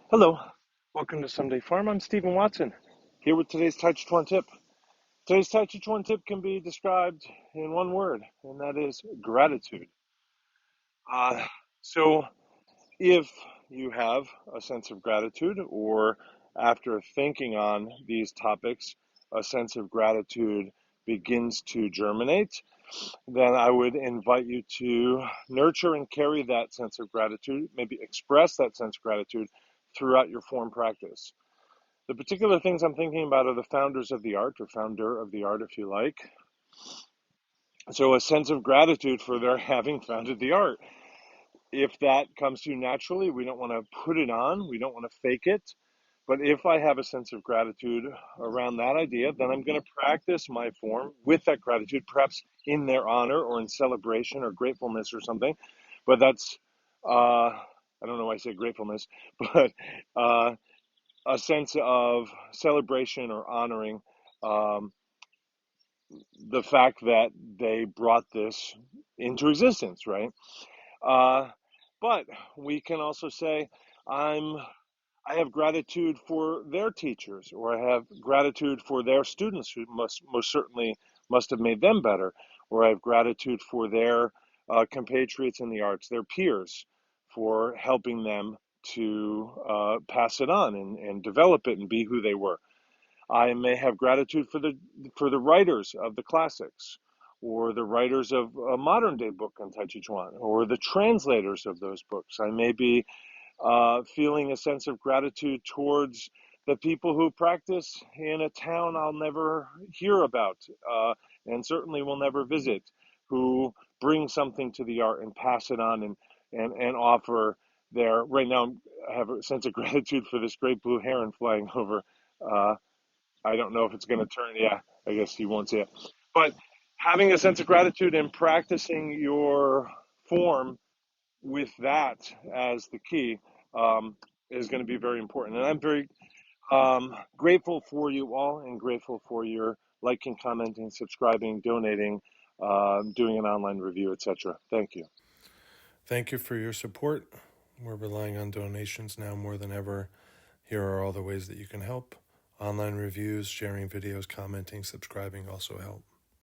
Hello, welcome to Someday Farm. I'm Stephen Watson, here with today's Tàijíquán Tip. Today's Tàijíquán Tip can be described in one word, and that is gratitude. So, if you have a sense of gratitude, or after thinking on these topics, a sense of gratitude begins to germinate, then I would invite you to nurture and carry that sense of gratitude, maybe express that sense of gratitude throughout your form practice. The particular things I'm thinking about are the founders of the art, or founder of the art, if you like. So, a sense of gratitude for their having founded the art. If that comes to you naturally, we don't want to put it on, we don't want to fake it. But if I have a sense of gratitude around that idea, then I'm going to practice my form with that gratitude, perhaps in their honor or in celebration or gratefulness or something. But that's, I don't know why I say gratefulness, but a sense of celebration or honoring um, the fact that they brought this into existence, right? Uh, but we can also say, I have gratitude for their teachers, or I have gratitude for their students who most certainly must have made them better, or I have gratitude for their compatriots in the arts, their peers, for helping them to pass it on and develop it and be who they were. I may have gratitude for the writers of the classics, or the writers of a modern day book on Tai Chi Chuan, or the translators of those books. I may be feeling a sense of gratitude towards the people who practice in a town I'll never hear about, and certainly will never visit, who bring something to the art and pass it on and offer their. Right now, I have a sense of gratitude for this great blue heron flying over. Uh, I don't know if it's going to turn. Yeah, I guess you won't see it. But having a sense of gratitude and practicing your form with that as the key is going to be very important. And I'm very grateful for you all, and grateful for your liking, commenting, subscribing, donating, doing an online review, etc. Thank you. Thank you for your support. We're relying on donations now more than ever. Here are all the ways that you can help. Online reviews, sharing videos, commenting, subscribing also help.